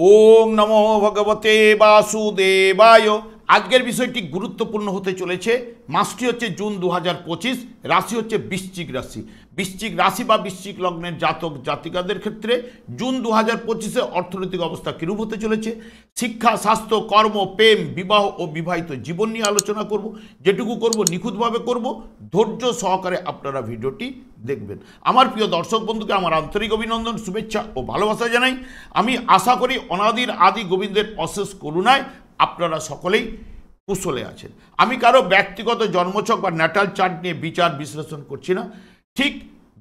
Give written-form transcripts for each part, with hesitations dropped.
ওং নমো ভগবতে বাসুদেবায়। আজকের বিষয়টি গুরুত্বপূর্ণ হতে চলেছে। মাসটি হচ্ছে জুন 2025, রাশি হচ্ছে বৃশ্চিক রাশি। বৃশ্চিক রাশি বা বৃশ্চিক লগ্নের জাতক জাতিকাদের ক্ষেত্রে জুন 2025-এ অর্থনৈতিক অবস্থা কিরূপ হতে চলেছে, শিক্ষা, স্বাস্থ্য, কর্ম, প্রেম, বিবাহ ও বিবাহিত জীবন নিয়ে আলোচনা করব। যেটুকু করব নিখুঁতভাবে করব, ধৈর্য সহকারে আপনারা ভিডিওটি দেখবেন। আমার প্রিয় দর্শক বন্ধুকে আমার আন্তরিক অভিনন্দন, শুভেচ্ছা ও ভালোবাসা জানাই। আমি আশা করি অনাদির আদি গোবিন্দের অশেষ করুণায় আপনারা সকলেই কুশলে আছেন। আমি কারো ব্যক্তিগত জন্মছক বা ন্যাটাল চার্ট নিয়ে বিচার বিশ্লেষণ করছি না। ঠিক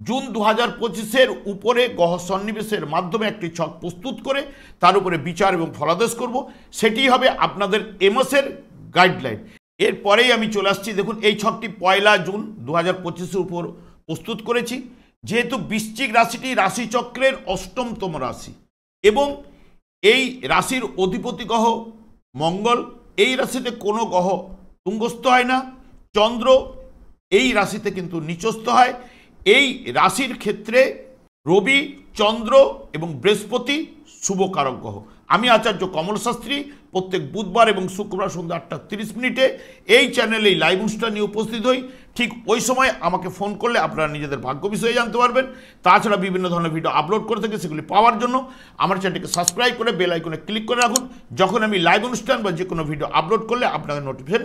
জুন 2025-এর উপরে গ্রহ সন্নিবেশের মাধ্যমে একটি ছক প্রস্তুত করে তার উপরে বিচার এবং ফলাদেশ করব। সেটি হবে আপনাদের এমএসের গাইডলাইন। এরপরেই আমি চলে আসছি। দেখুন, এই ছকটি 1 জুন 2025-এর উপর প্রস্তুত করেছি। যেহেতু বৃশ্চিক রাশিটি রাশিচক্রের অষ্টমতম রাশি এবং এই রাশির অধিপতি গ্রহ মঙ্গল, এই রাশিতে কোনো গ্রহ তুঙ্গস্থ হয় না। চন্দ্র এই রাশিতে কিন্তু নিচস্থ হয়। এই রাশির ক্ষেত্রে রবি, চন্দ্র এবং বৃহস্পতি শুভকারক গ্রহ। আমি আচার্য কমল শাস্ত্রী প্রত্যেক বুধবার এবং শুক্রবার সন্ধ্যা 8:30 এই চ্যানেলে লাইভ অনুষ্ঠান নিয়ে উপস্থিত হই। ঠিক ওই সময় আমাকে ফোন করলে আপনারা নিজেদের ভাগ্য বিষয়ে জানতে পারবেন। তাছাড়া বিভিন্ন ধরনের ভিডিও আপলোড করে থাকে, সেগুলি পাওয়ার জন্য আমার চ্যানেলটিকে সাবস্ক্রাইব করে বেল আইকনে ক্লিক করে রাখুন। যখন আমি লাইভ অনুষ্ঠান বা যে কোনো ভিডিও আপলোড করলে আপনাদের নোটিফিকেশন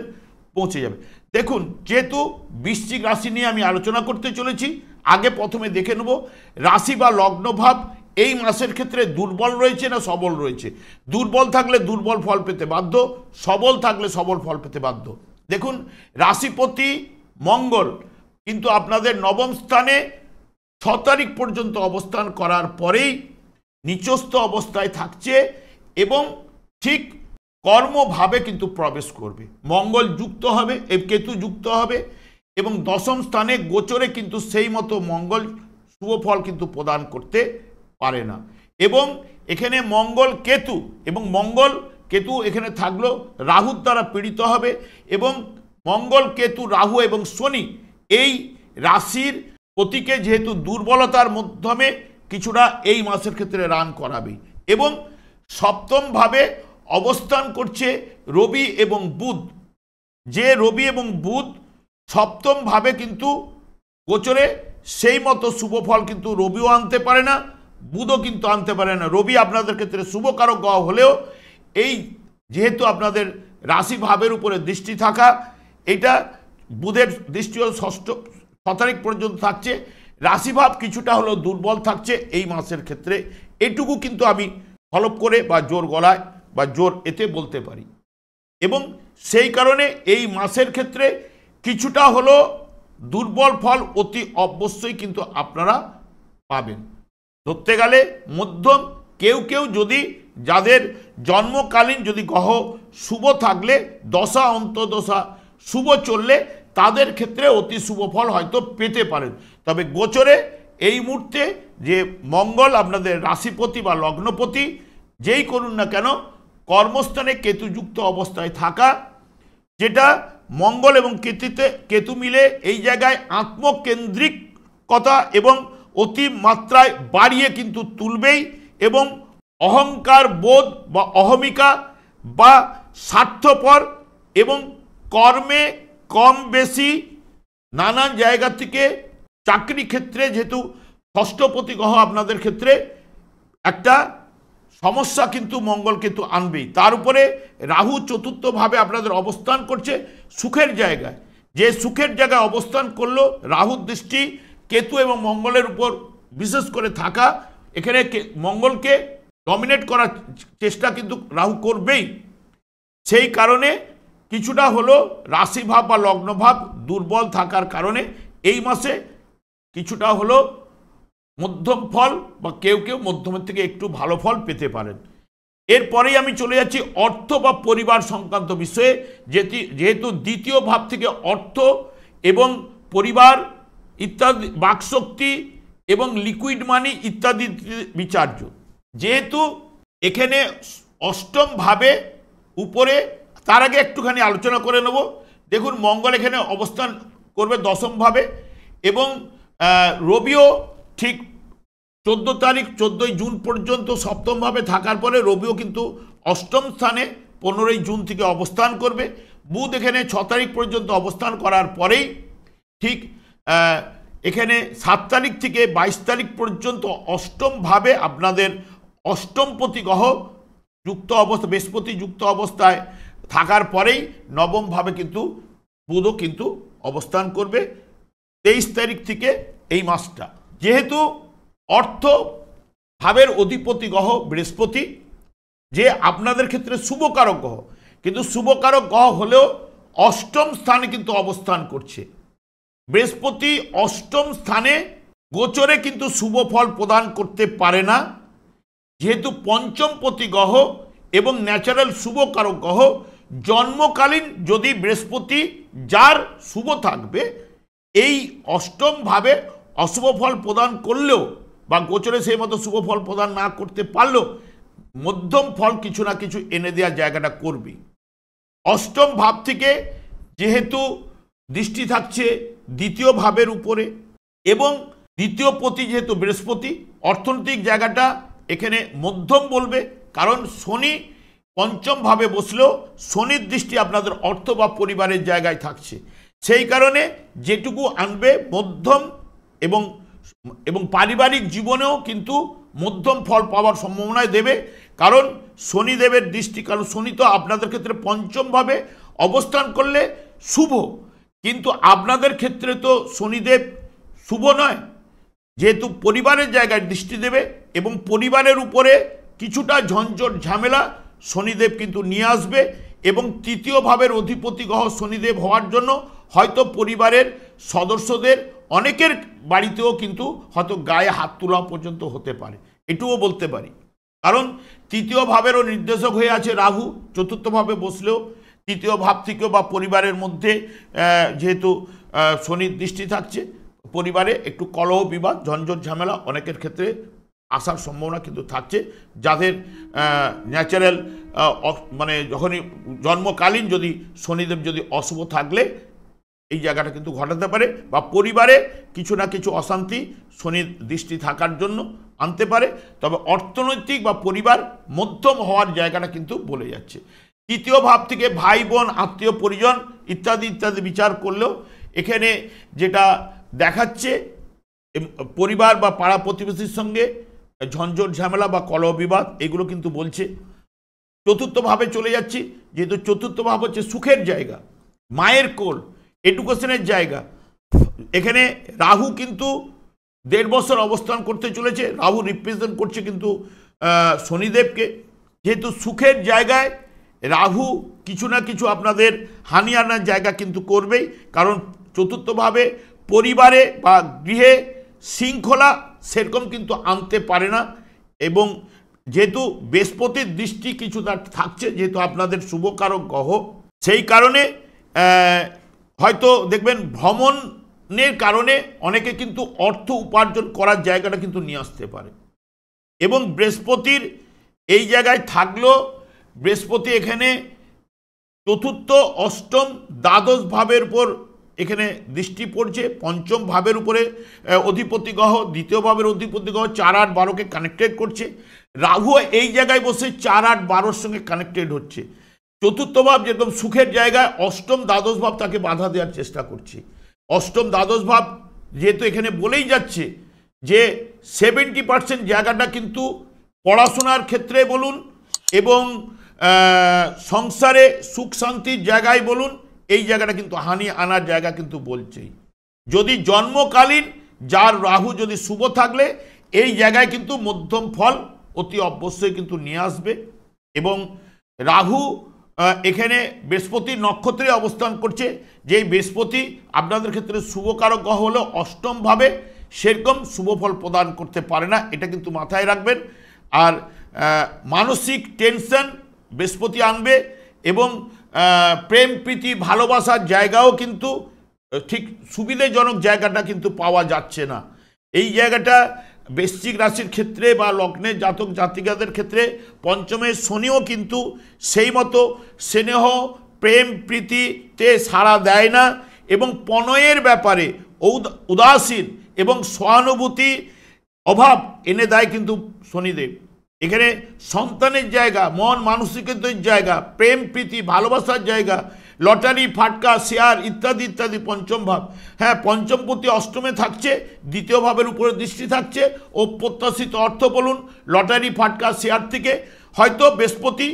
পৌঁছে যাবে। দেখুন, যেহেতু বৃশ্চিক রাশি নিয়ে আমি আলোচনা করতে চলেছি, আগে প্রথমে দেখে নেব রাশি বা লগ্নভাব এই মাসের ক্ষেত্রে দুর্বল রয়েছে না সবল রয়েছে। দুর্বল থাকলে দুর্বল ফল পেতে বাধ্য, সবল থাকলে সবল ফল পেতে বাধ্য। দেখুন, রাশিপতি মঙ্গল কিন্তু আপনাদের নবম স্থানে 6 তারিখ পর্যন্ত অবস্থান করার পরেই নিচস্থ অবস্থায় থাকছে এবং ঠিক কর্মভাবে কিন্তু প্রবেশ করবে। মঙ্গল যুক্ত হবে, কেতু যুক্ত হবে এবং দশম স্থানে গোচরে কিন্তু সেই মতো মঙ্গল শুভ ফল কিন্তু প্রদান করতে পারে না। এবং এখানে মঙ্গল কেতু এবং মঙ্গল কেতু এখানে থাকলেও রাহুর দ্বারা পীড়িত হবে এবং মঙ্গল কেতু রাহু এবং শনি এই রাশির প্রতীকে যেহেতু দুর্বলতার মাধ্যমে কিছুটা এই মাসের ক্ষেত্রে রান করাবে। এবং সপ্তমভাবে অবস্থান করছে রবি এবং বুধ। যে রবি এবং বুধ সপ্তমভাবে কিন্তু গোচরে সেই মতো শুভ ফল কিন্তু রবিও আনতে পারে না, বুধও কিন্তু আনতে পারে না। রবি আপনাদের ক্ষেত্রে শুভকারক গ্রহ হলেও এই যেহেতু আপনাদের রাশি ভাবের উপরে দৃষ্টি থাকা, এটা বুধের দৃষ্টিও 6 তারিখ পর্যন্ত থাকছে। রাশিভাব কিছুটা হলেও দুর্বল থাকছে এই মাসের ক্ষেত্রে। এটুকু কিন্তু আমি ফলো করে বা জোর গলায় বা জোর এতে বলতে পারি। এবং সেই কারণে এই মাসের ক্ষেত্রে কিছুটা হলো দুর্বল ফল অতি অবশ্যই কিন্তু আপনারা পাবেন। ধরতে গেলে মধ্যম, কেউ কেউ যদি যাদের জন্মকালীন যদি গ্রহ শুভ থাকলে দশা অন্তর্দশা শুভ চললে তাদের ক্ষেত্রে অতি শুভ ফল হয়তো পেতে পারেন। তবে গোচরে এই মুহূর্তে যে মঙ্গল আপনাদের রাশিপতি বা লগ্নপতি যেই করুন না কেন, কর্মস্থানে কেতুযুক্ত অবস্থায় থাকা, যেটা মঙ্গল এবং কেতু মিলে এই জায়গায় আত্মকেন্দ্রিকতা এবং অতি মাত্রায় বাড়িয়ে কিন্তু তুলবেই এবং অহংকার বোধ বা অহমিকা বা স্বার্থপর এবং কর্মে কম বেশি নানান জায়গা থেকে চাকরি ক্ষেত্রে যেহেতু ষষ্ঠপতি গ্রহ আপনাদের ক্ষেত্রে একটা সমস্যা কিন্তু মঙ্গল কেতু আনবেই। তার উপরে রাহু চতুর্থভাবে আপনাদের অবস্থান করছে সুখের জায়গায়। যে সুখের জায়গায় অবস্থান করলো রাহুর দৃষ্টি কেতু এবং মঙ্গলের উপর বিশেষ করে থাকা, এখানে মঙ্গলকে ডমিনেট করার চেষ্টা কিন্তু রাহু করবেই। সেই কারণে কিছুটা হলো রাশিভাব বা লগ্নভাব দুর্বল থাকার কারণে এই মাসে কিছুটা হলো মধ্যম ফল বা কেউ কেউ মধ্যমের থেকে একটু ভালো ফল পেতে পারেন। এরপরেই আমি চলে যাচ্ছি অর্থ বা পরিবার সংক্রান্ত বিষয়ে। যেহেতু দ্বিতীয় ভাব থেকে অর্থ এবং পরিবার ইত্যাদি, বাকশক্তি এবং লিকুইড মানি ইত্যাদি বিচার্য। যেহেতু এখানে অষ্টম ভাবে উপরে, তার আগে একটুখানি আলোচনা করে নেব। দেখুন, মঙ্গল এখানে অবস্থান করবে দশম ভাবে এবং রবিও ঠিক 14 তারিখ 14 জুন পর্যন্ত সপ্তমভাবে থাকার পরে রবিও কিন্তু অষ্টম স্থানে 15 জুন থেকে অবস্থান করবে। বুধ এখানে 6 তারিখ পর্যন্ত অবস্থান করার পরেই ঠিক এখানে 7 তারিখ থেকে 22 তারিখ পর্যন্ত অষ্টমভাবে আপনাদের অষ্টমপতি গ্রহ যুক্ত অবস্থা, বৃহস্পতি যুক্ত অবস্থায় থাকার পরেই নবমভাবে কিন্তু বুধও কিন্তু অবস্থান করবে 23 তারিখ থেকে এই মাসটা। যেহেতু অর্থ ভাবের অধিপতি গ্রহ বৃহস্পতি, যে আপনাদের ক্ষেত্রে শুভকারক গ্রহ, কিন্তু শুভকারক গ্রহ হলেও অষ্টম স্থানে কিন্তু অবস্থান করছে। বৃহস্পতি অষ্টম স্থানে গোচরে কিন্তু শুভ ফল প্রদান করতে পারে না, যেহেতু পঞ্চমপতি গ্রহ এবং ন্যাচারাল শুভকারক গ্রহ। জন্মকালীন যদি বৃহস্পতি যার শুভ থাকবে, এই অষ্টমভাবে অশুভ ফল প্রদান করলেও বা গোচরে সেই মতো শুভ ফল প্রদান না করতে পারলেও মধ্যম ফল কিছু না কিছু এনে দেওয়ার জায়গাটা করবে। অষ্টম ভাব থেকে যেহেতু দৃষ্টি থাকছে দ্বিতীয় ভাবের উপরে এবং দ্বিতীয় পতি যেহেতু বৃহস্পতি, অর্থনৈতিক জায়গাটা এখানে মধ্যম বলবে, কারণ শনি পঞ্চম ভাবে বসলেও শনির দৃষ্টি আপনাদের অর্থ বা পরিবারের জায়গায় থাকছে। সেই কারণে যেটুকু আনবে মধ্যম এবং পারিবারিক জীবনেও কিন্তু মধ্যম ফল পাওয়ার সম্ভাবনায় দেবে, কারণ শনিদেবের দৃষ্টি। কারণ শনি তো আপনাদের ক্ষেত্রে পঞ্চমভাবে অবস্থান করলে শুভ, কিন্তু আপনাদের ক্ষেত্রে তো শনিদেব শুভ নয়, যেহেতু পরিবারের জায়গায় দৃষ্টি দেবে এবং পরিবারের উপরে কিছুটা ঝঞ্ঝট ঝামেলা শনিদেব কিন্তু নিয়ে আসবে। এবং তৃতীয় ভাবের অধিপতি গ্রহ শনিদেব হওয়ার জন্য হয়তো পরিবারের সদস্যদের অনেকের বাড়িতেও কিন্তু হয়তো গায়ে হাত তোলা পর্যন্ত হতে পারে, এটুও বলতে পারি। কারণ তৃতীয় ভাবেরও নির্দেশক হয়ে আছে রাহু, চতুর্থভাবে বসলেও তৃতীয় ভাব থেকেও বা পরিবারের মধ্যে যেহেতু শনির দৃষ্টি থাকছে, পরিবারে একটু কলহ বিবাদ ঝঞ্ঝট ঝামেলা অনেকের ক্ষেত্রে আসার সম্ভাবনা কিন্তু থাকছে। যাদের ন্যাচারাল মানে যখনই জন্মকালীন যদি শনিদেব যদি অশুভ থাকলে এই জায়গাটা কিন্তু ঘটাতে পারে, বা পরিবারে কিছু না কিছু অশান্তি শনির দৃষ্টি থাকার জন্য আনতে পারে। তবে অর্থনৈতিক বা পরিবার মধ্যম হওয়ার জায়গাটা কিন্তু বলে যাচ্ছে। তৃতীয় ভাব থেকে ভাই বোন আত্মীয় পরিজন ইত্যাদি ইত্যাদি বিচার করলেও এখানে যেটা দেখাচ্ছে পরিবার বা পাড়া প্রতিবেশীর সঙ্গে ঝঞ্ঝট ঝামেলা বা কলহ বিবাদ এগুলো কিন্তু বলছে। চতুর্থ ভাবে চলে যাচ্ছি, যেহেতু চতুর্থ ভাব হচ্ছে সুখের জায়গা, মায়ের কোল, এডুকেশনের জায়গা। এখানে রাহু কিন্তু 1.5 বছর অবস্থান করতে চলেছে। রাহু রিপ্রেজেন্ট করছে কিন্তু শনিদেবকে। যেহেতু সুখের জায়গায় রাহু কিছু না কিছু আপনাদের হানি আনার জায়গা কিন্তু করবেই, কারণ চতুর্থভাবে পরিবারে বা গৃহে শৃঙ্খলা সেরকম কিন্তু আনতে পারে না। এবং যেহেতু বৃহস্পতির দৃষ্টি কিছুটা থাকছে, যেহেতু আপনাদের শুভকারক গ্রহ, সেই কারণে হয়তো দেখবেন ভ্রমণের কারণে অনেকে কিন্তু অর্থ উপার্জন করার জায়গাটা কিন্তু নিয়ে আসতে পারে। এবং বৃহস্পতির এই জায়গায় থাকলেও বৃহস্পতি এখানে চতুর্থ অষ্টম দ্বাদশ ভাবের উপর এখানে দৃষ্টি পড়ছে। পঞ্চম ভাবের উপরে অধিপতি গ্রহ, দ্বিতীয় ভাবের অধিপতি গ্রহ 4, 8, 12কে কানেক্টেড করছে। রাহু এই জায়গায় বসে 4, 8, 12-র সঙ্গে কানেক্টেড হচ্ছে। চতুর্থ ভাব যেরকম সুখের জায়গায়, অষ্টম দ্বাদশ ভাব তাকে বাধা দেওয়ার চেষ্টা করছে। অষ্টম দ্বাদশ ভাব যেহেতু এখানে বলেই যাচ্ছে যে 70% জায়গাটা কিন্তু পড়াশোনার ক্ষেত্রে বলুন এবং সংসারে সুখ শান্তির জায়গায় বলুন, এই জায়গাটা কিন্তু হানি আনার জায়গা কিন্তু বলছেই। যদি জন্মকালীন যার রাহু যদি শুভ থাকলে এই জায়গায় কিন্তু মধ্যম ফল অতি অবশ্যই কিন্তু নিয়ে আসবে। এবং রাহু এখানে বৃহস্পতির নক্ষত্রে অবস্থান করছে, যেই বৃহস্পতি আপনাদের ক্ষেত্রে শুভকারক গ্রহ হলেও অষ্টমভাবে সেরকম শুভ ফল প্রদান করতে পারে না, এটা কিন্তু মাথায় রাখবেন। আর মানসিক টেনশন বৃহস্পতি আনবে এবং প্রেম প্রীতি ভালোবাসার জায়গাও কিন্তু ঠিক সুবিধাজনক জায়গাটা কিন্তু পাওয়া যাচ্ছে না। এই জায়গাটা বৃশ্চিক রাশির ক্ষেত্রে বা লগ্নের জাতক জাতিকাদের ক্ষেত্রে পঞ্চমে শনিও কিন্তু সেই মতো স্নেহ প্রেম প্রীতিতে সাড়া দেয় না এবং প্রণয়ের ব্যাপারে উদাসীন এবং সহানুভূতি অভাব এনে দেয় কিন্তু শনিদেব। এখানে সন্তানের জায়গা, মন মানসিকতার জায়গা, প্রেম প্রীতি ভালোবাসার জায়গা, লটারি ফাটকা শেয়ার ইত্যাদি ইত্যাদি পঞ্চম ভাব। হ্যাঁ, পঞ্চমপতি অষ্টমে থাকছে, দ্বিতীয় ভাবের উপরে দৃষ্টি থাকছে। অপ্রত্যাশিত অর্থ বলুন, লটারি ফাটকা শেয়ার থেকে হয়তো বৃহস্পতি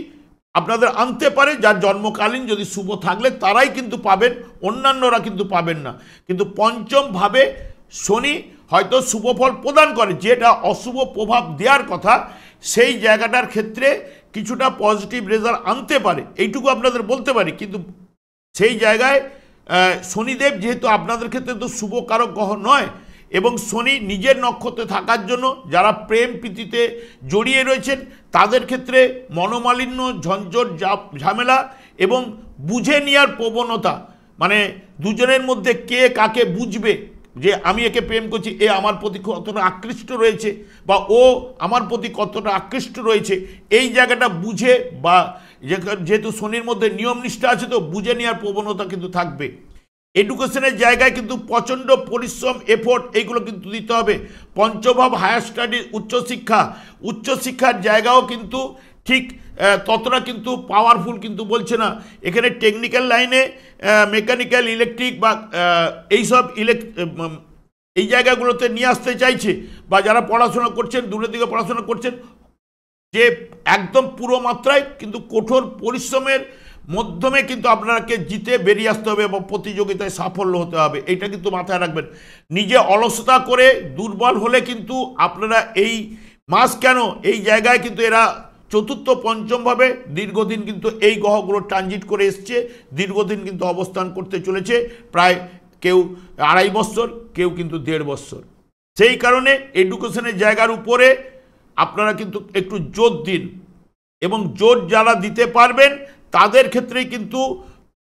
আপনাদের আনতে পারে, যার জন্মকালীন যদি শুভ থাকলে তারাই কিন্তু পাবেন, অন্যান্যরা কিন্তু পাবেন না। কিন্তু পঞ্চম ভাবে শনি হয়তো শুভ ফল প্রদান করে, যেটা অশুভ প্রভাব দেওয়ার কথা সেই জায়গাটার ক্ষেত্রে কিছুটা পজিটিভ রেজাল্ট আনতে পারে, এইটুকু আপনাদের বলতে পারি। কিন্তু সেই জায়গায় শনিদেব যেহেতু আপনাদের ক্ষেত্রে তো শুভ কারক গ্রহ নয়, এবং শনি নিজের নক্ষত্রে থাকার জন্য যারা প্রেম প্রীতিতে জড়িয়ে রয়েছেন তাদের ক্ষেত্রে মনোমালিন্য, ঝঞ্ঝট, ঝামেলা এবং বুঝে নেওয়ার প্রবণতা, মানে দুজনের মধ্যে কে কাকে বুঝবে যে আমি একে প্রেম করছি, এ আমার প্রতি কতটা আকৃষ্ট রয়েছে বা ও আমার প্রতি কতটা আকৃষ্ট রয়েছে, এই জায়গাটা বুঝে, বা যেহেতু শনির মধ্যে নিয়ম নিষ্ঠা আছে তো বুঝে নেওয়ার প্রবণতা কিন্তু থাকবে। এডুকেশনের জায়গায় কিন্তু প্রচণ্ড পরিশ্রম, এফোর্ট এইগুলো কিন্তু দিতে হবে। পঞ্চভাব হায়ার স্টাডি, উচ্চশিক্ষার জায়গাও কিন্তু ঠিক ততটা কিন্তু পাওয়ারফুল কিন্তু বলছে না। এখানে টেকনিক্যাল লাইনে মেকানিক্যাল, ইলেকট্রিক বা এইসব এই জায়গাগুলোতে নিয়ে আসতে চাইছে, বা যারা পড়াশোনা করছেন, দূরের দিকে পড়াশোনা করছেন, যে একদম পুরো মাত্রায় কিন্তু কঠোর পরিশ্রমের মাধ্যমে কিন্তু আপনাকে জিতে বেরিয়ে আসতে হবে এবং প্রতিযোগিতায় সাফল্য হতে হবে, এটা কিন্তু মাথায় রাখবেন। নিজে অলসতা করে দুর্বল হলে কিন্তু আপনারা এই মাস কেন এই জায়গায় কিন্তু এরা চতুর্থ পঞ্চমভাবে দীর্ঘদিন কিন্তু এই গ্রহগুলো ট্রানজিট করে এসছে, দীর্ঘদিন কিন্তু অবস্থান করতে চলেছে, প্রায় কেউ 2.5 বছর, কেউ কিন্তু 1.5 বছর। সেই কারণে এডুকেশনের জায়গার উপরে আপনারা কিন্তু একটু জোর দিন, এবং জোর যারা দিতে পারবেন তাদের ক্ষেত্রেই কিন্তু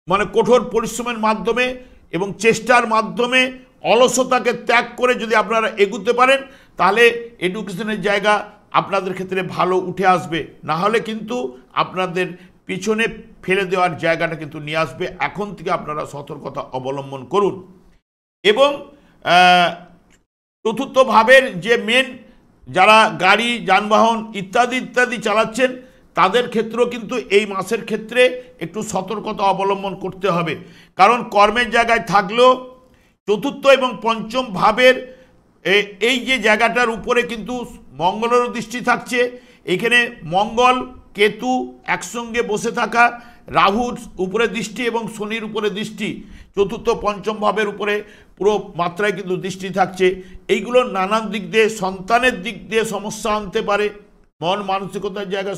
মানে কঠোর পরিশ্রমের মাধ্যমে এবং চেষ্টার মাধ্যমে অলসতাকে ত্যাগ করে যদি আপনারা এগুতে পারেন, তাহলে এডুকেশনের জায়গা আপনাদের ক্ষেত্রে ভালো উঠে আসবে। না হলে কিন্তু আপনাদের পিছনে ফেলে দেওয়ার জায়গাটা কিন্তু নিয়ে আসবে। এখন থেকে আপনারা সতর্কতা অবলম্বন করুন। এবং চতুর্থ ভাবের যে মেন, যারা গাড়ি যানবাহন ইত্যাদি ইত্যাদি চালাচ্ছেন তাদের ক্ষেত্রেও কিন্তু এই মাসের ক্ষেত্রে একটু সতর্কতা অবলম্বন করতে হবে। কারণ কর্মের জায়গায় থাকলেও চতুর্থ এবং পঞ্চম ভাবের এই যে জায়গাটার উপরে কিন্তু মঙ্গলেরও দৃষ্টি থাকছে। এখানে মঙ্গল কেতু একসঙ্গে বসে থাকা, রাহুর উপরে দৃষ্টি এবং শনির উপরে দৃষ্টি, চতুর্থ পঞ্চম ভাবের উপরে পুরো মাত্রায় কিন্তু দৃষ্টি থাকছে। এইগুলো নানান দিক দিয়ে, সন্তানের দিক দিয়ে সমস্যা আনতে পারে, মন মানসিকতার জায়গা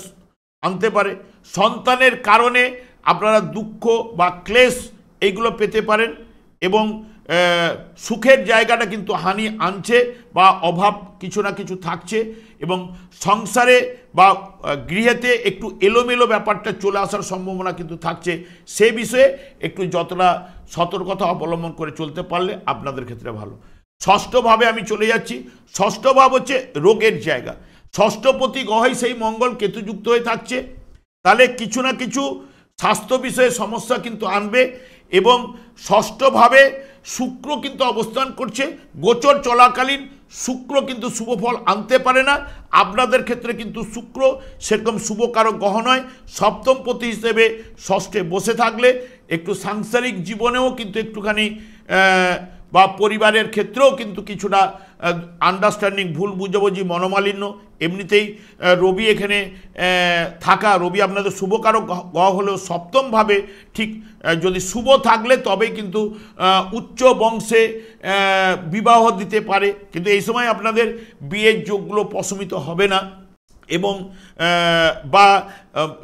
আনতে পারে, সন্তানের কারণে আপনারা দুঃখ বা ক্লেশ এইগুলো পেতে পারেন, এবং সুখের জায়গাটা কিন্তু হানি আনছে বা অভাব কিছু না কিছু থাকছে, এবং সংসারে বা গৃহেতে একটু এলোমেলো ব্যাপারটা চলে আসার সম্ভাবনা কিন্তু থাকছে। সে বিষয়ে একটু যতটা সতর্কতা অবলম্বন করে চলতে পারলে আপনাদের ক্ষেত্রে ভালো। ষষ্ঠভাবে আমি চলে যাচ্ছি। ষষ্ঠ ভাব হচ্ছে রোগের জায়গা। ষষ্ঠপতি গ্রহই সেই মঙ্গল কেতুযুক্ত হয়ে থাকছে, তাহলে কিছু না কিছু স্বাস্থ্য বিষয়ে সমস্যা কিন্তু আনবে। এবং ষষ্ঠভাবে শুক্র কিন্তু অবস্থান করছে, গোচর চলাকালীন শুক্র কিন্তু শুভ ফল আনতে পারে না। আপনাদের ক্ষেত্রে কিন্তু শুক্র সেরকম শুভকারক গ্রহ নয়। সপ্তমপতি হিসেবে ষষ্ঠে বসে থাকলে একটু সাংসারিক জীবনেও কিন্তু একটুখানি বা পরিবারের ক্ষেত্রেও কিন্তু কিছুটা আন্ডারস্ট্যান্ডিং, ভুল বুঝাবুঝি, মনোমালিন্য। এমনিতেই রবি এখানে থাকা, রবি আপনাদের শুভকারক গ্রহ হলেও সপ্তমভাবে ঠিক যদি শুভ থাকলে তবেই কিন্তু উচ্চ বংশে বিবাহ দিতে পারে, কিন্তু এই সময় আপনাদের বিয়ের যোগগুলো প্রশমিত হবে না। এবং বা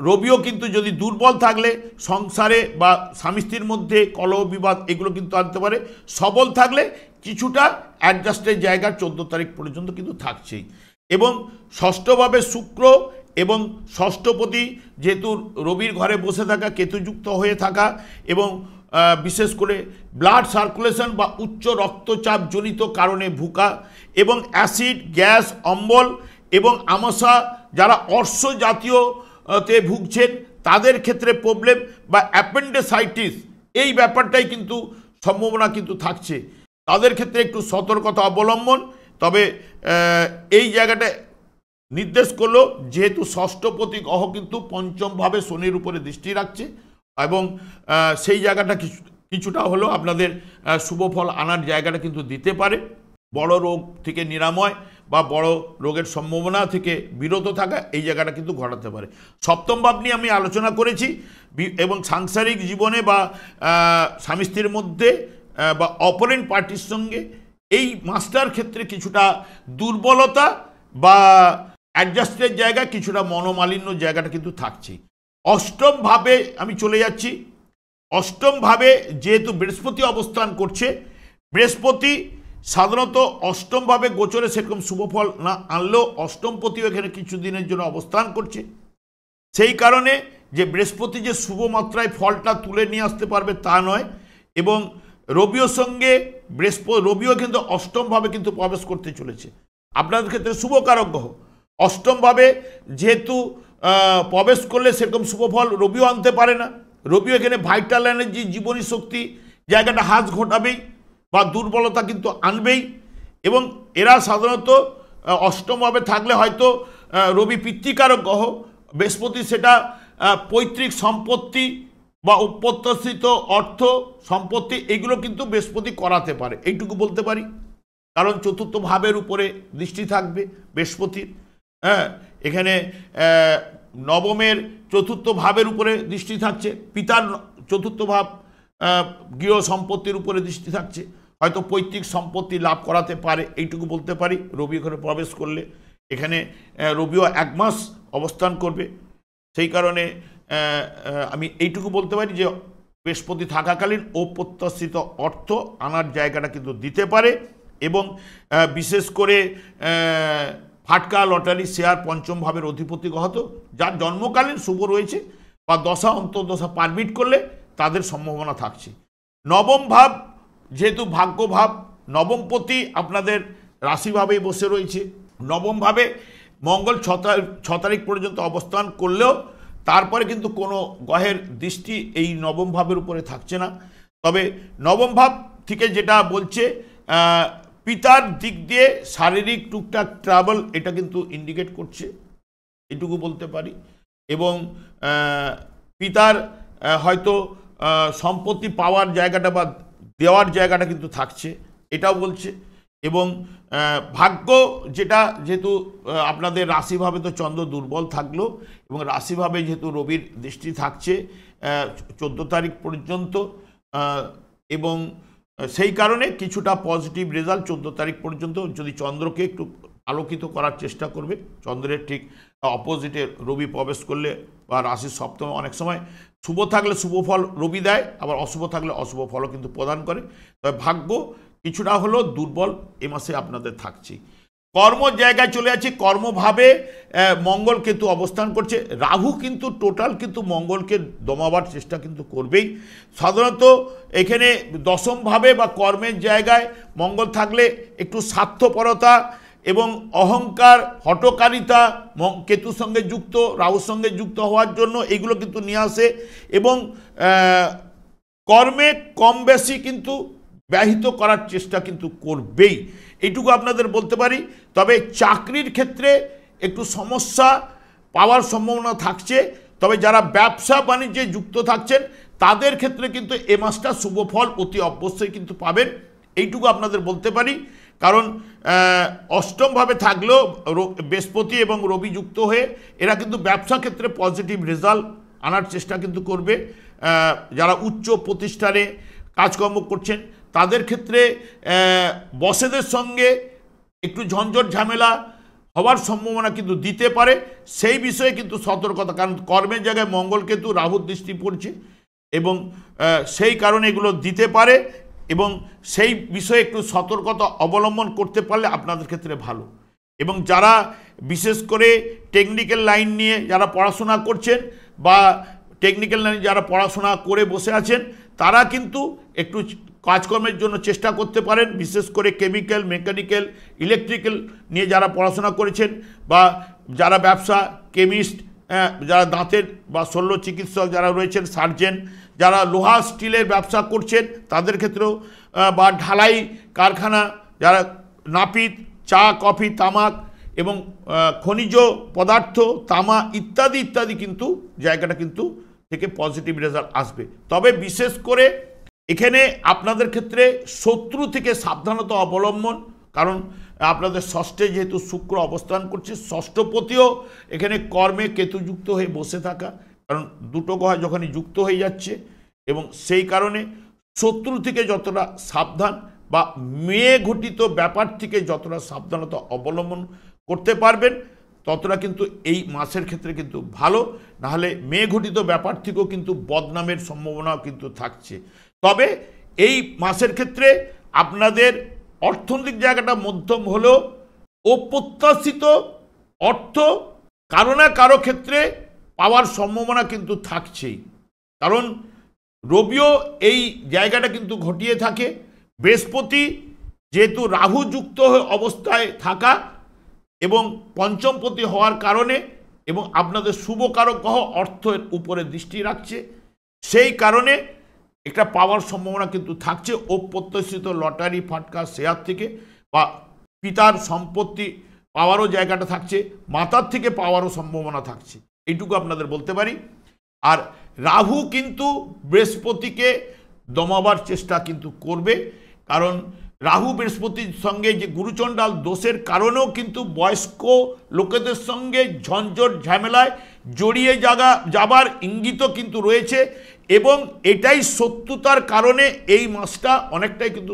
রবিও কিন্তু যদি দুর্বল থাকলে সংসারে বা স্বামী স্ত্রীর মধ্যে কলহ বিবাদ এগুলো কিন্তু আনতে পারে। সবল থাকলে কিছুটা অ্যাডজাস্টের জায়গা 14 তারিখ পর্যন্ত কিন্তু থাকছেই। এবং ষষ্ঠভাবে শুক্র এবং ষষ্ঠপতি যেহেতু রবির ঘরে বসে থাকা, কেতুযুক্ত হয়ে থাকা, এবং বিশেষ করে ব্লাড সার্কুলেশন বা উচ্চ রক্তচাপ জনিত কারণে ভুকা, এবং অ্যাসিড, গ্যাস, অম্বল এবং আমাশা, যারা অর্শ জাতীয়তে ভুগছেন তাদের ক্ষেত্রে প্রবলেম, বা অ্যাপেন্ডিসাইটিস এই ব্যাপারটাই কিন্তু সম্ভাবনা কিন্তু থাকছে। তাদের ক্ষেত্রে একটু সতর্কতা অবলম্বন। তবে এই জায়গাটা নির্দেশ করলো যেহেতু ষষ্ঠপতি গ্রহ কিন্তু পঞ্চমভাবে শনির উপরে দৃষ্টি রাখছে এবং সেই জায়গাটা কিছুটা হলেও আপনাদের শুভ ফল আনার জায়গাটা কিন্তু দিতে পারে। বড় রোগ থেকে নিরাময় বা বড় রোগের সম্ভাবনা থেকে বিরত থাকা এই জায়গাটা কিন্তু ঘটাতে পারে। সপ্তম ভাব নিয়ে আমি আলোচনা করেছি এবং সাংসারিক জীবনে বা স্বামী স্ত্রীর মধ্যে বা অপোনেন্ট পার্টির সঙ্গে এই মাসটার ক্ষেত্রে কিছুটা দুর্বলতা বা অ্যাডজাস্টের জায়গা, কিছুটা মনোমালিন্য জায়গাটা কিন্তু থাকছে। অষ্টম ভাবে আমি চলে যাচ্ছি। অষ্টম ভাবে যেহেতু বৃহস্পতি অবস্থান করছে, বৃহস্পতি সাধারণত অষ্টমভাবে গোচরে সেরকম শুভফল না আনলেও অষ্টমপতিও এখানে কিছু দিনের জন্য অবস্থান করছে। সেই কারণে যে বৃহস্পতি যে শুভ মাত্রায় ফলটা তুলে নিয়ে আসতে পারবে তা নয়। এবং রবির সঙ্গে রবিও কিন্তু অষ্টমভাবে কিন্তু প্রবেশ করতে চলেছে। আপনাদের ক্ষেত্রে শুভকারক গ্রহ অষ্টমভাবে যেহেতু প্রবেশ করলে সেরকম শুভফল রবিও আনতে পারে না। রবিও এখানে ভাইটাল এনার্জি, জীবনী শক্তি জায়গাটা হ্রাস ঘটাবেই বা দুর্বলতা কিন্তু আনবেই। এবং এরা সাধারণত অষ্টমভাবে থাকলে হয়তো রবি পিতৃকারক গ্রহ, বৃহস্পতি সেটা পৈতৃক সম্পত্তি বা অপ্রত্যাশিত অর্থ সম্পত্তি এগুলো কিন্তু বৃহস্পতি করাতে পারে, এইটুকু বলতে পারি। কারণ চতুর্থ ভাবের উপরে দৃষ্টি থাকবে বৃহস্পতির। এখানে নবমের চতুর্থ ভাবের উপরে দৃষ্টি থাকছে, পিতার চতুর্থ ভাব গৃহ সম্পত্তির উপরে দৃষ্টি থাকছে, হয়তো পৈতৃক সম্পত্তি লাভ করাতে পারে, এইটুকু বলতে পারি। রবি এখানে প্রবেশ করলে এখানে রবিও 1 মাস অবস্থান করবে। সেই কারণে আমি এইটুকু বলতে পারি যে বৃহস্পতি থাকাকালীন অপ্রত্যাশিত অর্থ আনার জায়গাটা কিন্তু দিতে পারে। এবং বিশেষ করে ফাটকা, লটারি, শেয়ার পঞ্চম ভাবের অধিপতি গ্রহ তো যার জন্মকালীন শুভ রয়েছে বা দশা অন্তর্দশা পারমিট করলে তাদের সম্ভাবনা থাকছে। নবম ভাব যেহেতু ভাগ্য ভাব, নবমপতি আপনাদের রাশিভাবেই বসে রয়েছে। নবম ভাবে মঙ্গল 6 তারিখ পর্যন্ত অবস্থান করলেও তারপরে কিন্তু কোনো গ্রহের দৃষ্টি এই নবম ভাবের উপরে থাকছে না। তবে নবম ভাব থেকে যেটা বলছে পিতার দিক দিয়ে শারীরিক টুকটাক ট্রাভেল এটা কিন্তু ইন্ডিকেট করছে, এটুকু বলতে পারি। এবং পিতার হয়তো সম্পত্তি পাওয়ার জায়গাটা বা দেওয়ার জায়গাটা কিন্তু থাকছে, এটাও বলছে। এবং ভাগ্য যেটা যেহেতু আপনাদের রাশিভাবে তো চন্দ্র দুর্বল থাকলো এবং রাশিভাবে যেহেতু রবির দৃষ্টি থাকছে 14 তারিখ পর্যন্ত, এবং সেই কারণে কিছুটা পজিটিভ রেজাল্ট 14 তারিখ পর্যন্ত যদি চন্দ্রকে একটু আলোকিত করার চেষ্টা করবে। চন্দ্রের ঠিক অপোজিটে রবি প্রবেশ করলে বা রাশির সপ্তমে অনেক সময় শুভ থাকলে শুভ ফল রবি দেয়, আবার অশুভ থাকলে অশুভ ফলও কিন্তু প্রদান করে। তবে ভাগ্য কিছুটা হলেও দুর্বল এ মাসে আপনাদের থাকছে। কর্ম জায়গায় চলে যাচ্ছে, কর্মভাবে মঙ্গল কেতু অবস্থান করছে। রাহু কিন্তু টোটাল কিন্তু মঙ্গলকে দমাবার চেষ্টা কিন্তু করবেই। সাধারণত এখানে দশমভাবে বা কর্মের জায়গায় মঙ্গল থাকলে একটু স্বার্থপরতা এবং অহংকার, হঠকারিতা কেতুর সঙ্গে যুক্ত, রাহুর সঙ্গে যুক্ত হওয়ার জন্য এগুলো কিন্তু নিয়ে আসে। এবং কর্মে কম বেশি কিন্তু ব্যাহত করার চেষ্টা কিন্তু করবেই, এইটুকু আপনাদের বলতে পারি। তবে চাকরির ক্ষেত্রে একটু সমস্যা পাওয়ার সম্ভাবনা থাকছে। তবে যারা ব্যবসা বাণিজ্যে যুক্ত থাকছেন তাদের ক্ষেত্রে কিন্তু এ মাসটা শুভ ফল অতি অবশ্যই কিন্তু পাবেন, এইটুকু আপনাদের বলতে পারি। কারণ অষ্টমভাবে থাকলেও বৃহস্পতি এবং রবি যুক্ত হয়ে এরা কিন্তু ব্যবসা ক্ষেত্রে পজিটিভ রেজাল্ট আনার চেষ্টা কিন্তু করবে। যারা উচ্চ প্রতিষ্ঠানে কাজকর্ম করছেন তাদের ক্ষেত্রে বসেদের সঙ্গে একটু ঝঞ্ঝট ঝামেলা হওয়ার সম্ভাবনা কিন্তু দিতে পারে, সেই বিষয়ে কিন্তু সতর্কতা। কারণ কর্মের জায়গায় মঙ্গল কেতু রাহুর দৃষ্টি পড়ছে এবং সেই কারণে এগুলো দিতে পারে এবং সেই বিষয়ে একটু সতর্কতা অবলম্বন করতে পারলে আপনাদের ক্ষেত্রে ভালো। এবং যারা বিশেষ করে টেকনিক্যাল লাইন নিয়ে যারা পড়াশোনা করছেন বা টেকনিক্যাল লাইন যারা পড়াশোনা করে বসে আছেন তারা কিন্তু একটু কাজকর্মের জন্য চেষ্টা করতে পারেন। বিশেষ করে কেমিক্যাল, মেকানিক্যাল, ইলেকট্রিক্যাল নিয়ে যারা পড়াশোনা করেছেন বা যারা ব্যবসা, কেমিস্ট, যারা দাঁতের বা শল্য চিকিৎসক যারা রয়েছেন, সার্জেন, যারা লোহা স্টিলের ব্যবসা করছেন তাদের ক্ষেত্রেও, বা ঢালাই কারখানা যারা নাপিত চা, কফি, তামাক এবং খনিজ পদার্থ, তামা ইত্যাদি ইত্যাদি কিন্তু জায়গাটা কিন্তু থেকে পজিটিভ রেজাল্ট আসবে। তবে বিশেষ করে এখানে আপনাদের ক্ষেত্রে শত্রু থেকে সাবধানতা অবলম্বন, কারণ আপনাদের ষষ্ঠে যেহেতু শুক্র অবস্থান করছে, ষষ্ঠপতিও এখানে কর্মে কেতুযুক্ত হয়ে বসে থাকা, কারণ দুটো গ্রহ যখনই যুক্ত হয়ে যাচ্ছে, এবং সেই কারণে শত্রু থেকে যতটা সাবধান বা মেয়ে ঘটিত ব্যাপার থেকে যতটা সাবধানতা অবলম্বন করতে পারবেন ততটা কিন্তু এই মাসের ক্ষেত্রে কিন্তু ভালো। নাহলে মেয়ে ঘটিত ব্যাপার থেকেও কিন্তু বদনামের সম্ভাবনাও কিন্তু থাকছে। তবে এই মাসের ক্ষেত্রে আপনাদের অর্থনৈতিক জায়গাটা মধ্যম হলেও অপ্রত্যাশিত অর্থ কারো না কারো ক্ষেত্রে পাওয়ার সম্ভাবনা কিন্তু থাকছেই, কারণ রবিও এই জায়গাটা কিন্তু ঘটিয়ে থাকে। বৃহস্পতি যেহেতু রাহু যুক্ত অবস্থায় থাকা এবং পঞ্চমপতি হওয়ার কারণে এবং আপনাদের শুভকারক গ্রহ অর্থের উপরে দৃষ্টি রাখছে, সেই কারণে একটা পাওয়ার সম্ভাবনা কিন্তু থাকছে। অপ্রত্যাশিত লটারি, ফাটকা, শেয়ার থেকে বা পিতার সম্পত্তি পাওয়ারও জায়গাটা থাকছে, মাতার থেকে পাওয়ারও সম্ভাবনা থাকছে, এইটুকু আপনাদের বলতে পারি। আর রাহু কিন্তু বৃহস্পতিকে দমাবার চেষ্টা কিন্তু করবে, কারণ রাহু বৃহস্পতির সঙ্গে যে গুরুচণ্ডাল দোষের কারণেও কিন্তু বয়স্ক লোকেদের সঙ্গে ঝঞ্ঝট ঝামেলায় জড়িয়ে যাবার ইঙ্গিতও কিন্তু রয়েছে, এবং এটাই শত্রুতার কারণে এই মাসটা অনেকটাই কিন্তু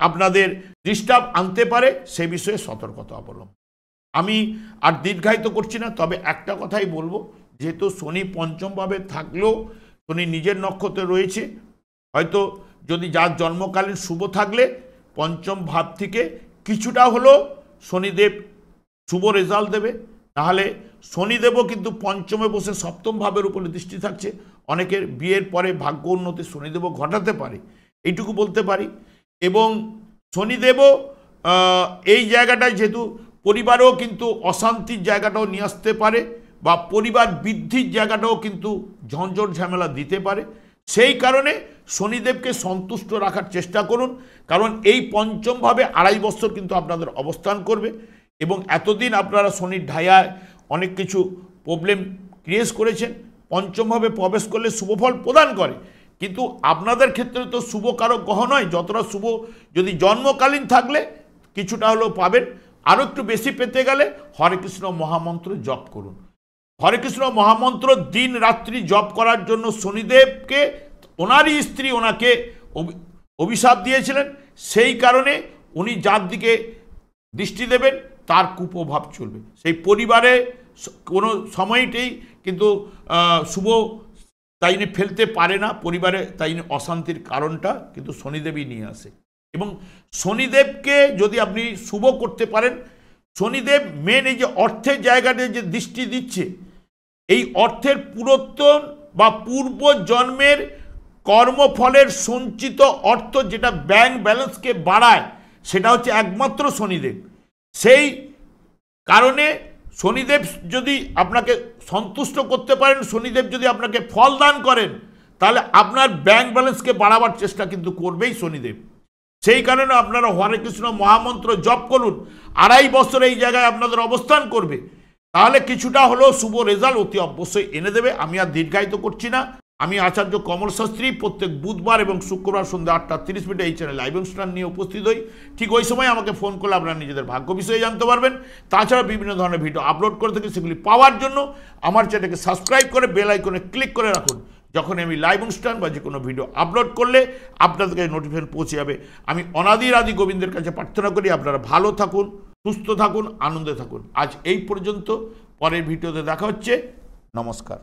আপনাদের ডিস্টার্ব আনতে পারে, সে বিষয়ে সতর্কতা অবলম্বন। আমি আর দীর্ঘায়িত করছি না, তবে একটা কথাই বলবো, যেহেতু শনি পঞ্চমভাবে থাকলেও শনি নিজের নক্ষত্রে রয়েছে, হয়তো যদি যার জন্মকালীন শুভ থাকলে পঞ্চম ভাব থেকে কিছুটা হলেও শনিদেব শুভ রেজাল্ট দেবে, নাহলে শনিদেবও কিন্তু পঞ্চমে বসে সপ্তম ভাবের উপরে দৃষ্টি থাকছে, অনেকের বিয়ের পরে ভাগ্য উন্নতি শনিদেবও ঘটাতে পারে, এইটুকু বলতে পারি। এবং শনিদেবও এই জায়গাটায় যেহেতু পরিবারেও কিন্তু অশান্তির জায়গাটাও নিয়ে আসতে পারে, বা পরিবার বৃদ্ধির জায়গাটাও কিন্তু ঝঞ্ঝট ঝামেলা দিতে পারে, সেই কারণে শনিদেবকে সন্তুষ্ট রাখার চেষ্টা করুন, কারণ এই পঞ্চমভাবে 2.5 বছর কিন্তু আপনাদের অবস্থান করবে, এবং এতদিন আপনারা শনির ঢাইয়ায় অনেক কিছু প্রবলেম ক্রিয়েট করেছেন। পঞ্চমভাবে প্রবেশ করলে শুভফল প্রদান করে, কিন্তু আপনাদের ক্ষেত্রে তো শুভকারক গ্রহ নয়, যতটা শুভ যদি জন্মকালীন থাকলে কিছুটা হলেও পাবেন। আরও একটু বেশি পেতে গেলে হরে কৃষ্ণ মহামন্ত্র জপ করুন। হরে কৃষ্ণ মহামন্ত্র দিন রাত্রি জপ করার জন্য শনিদেবকে ওনারই স্ত্রী ওনাকে অভিশাপ দিয়েছিলেন, সেই কারণে উনি যার দিকে দৃষ্টি দেবেন তার কুপ্রভাব চলবে, সেই পরিবারে কোনো সময়তেই কিন্তু শুভ তাই নিয়ে ফেলতে পারে না, পরিবারে তাই নিয়ে অশান্তির কারণটা কিন্তু শনিদেবই নিয়ে আসে। এবং শনিদেবকে যদি আপনি শুভ করতে পারেন, শনিদেব মেন এই যে অর্থের জায়গাতে যে দৃষ্টি দিচ্ছে, এই অর্থের পুরাতন বা পূর্ব জন্মের কর্মফলের সঞ্চিত অর্থ যেটা ব্যাংক ব্যালেন্সকে বাড়ায়, সেটা হচ্ছে একমাত্র শনিদেব। সেই কারণে শনিদেব যদি আপনাকে সন্তুষ্ট করতে পারেন, শনিদেব যদি আপনাকে ফল দান করেন, তাহলে আপনার ব্যাংক ব্যালেন্সকে বাড়াবার চেষ্টা কিন্তু করবেই শনিদেব। সেই কারণে আপনারা হরে কৃষ্ণ মহামন্ত্র জপ করুন, 2.5 বছর এই জায়গায় আপনাদের অবস্থান করবে, তাহলে কিছুটা হলেও শুভ রেজাল্ট অতি অবশ্যই এনে দেবে। আমি আর দীর্ঘায়িত করছি না। আমি আচার্য কমল শাস্ত্রী প্রত্যেক বুধবার এবং শুক্রবার সন্ধ্যা 8:30 এই চ্যানেলে লাইভ অনুষ্ঠান নিয়ে উপস্থিত হই। ঠিক ওই সময় আমাকে ফোন করলে আপনারা নিজেদের ভাগ্য বিষয়ে জানতে পারবেন। তাছাড়া বিভিন্ন ধরনের ভিডিও আপলোড করে থাকি, সেগুলি পাওয়ার জন্য আমার চ্যানেলকে সাবস্ক্রাইব করে বেল আইকনে ক্লিক করে রাখুন। যখন আমি লাইভ অনুষ্ঠান বা যে কোনো ভিডিও আপলোড করলে আপনাদের কাছে নোটিফিকেশন পৌঁছে যাবে। আমি অনাদির আদি গোবিন্দের কাছে প্রার্থনা করি আপনারা ভালো থাকুন, সুস্থ থাকুন, আনন্দে থাকুন। আজ এই পর্যন্ত, পরের ভিডিওতে দেখা হচ্ছে। নমস্কার।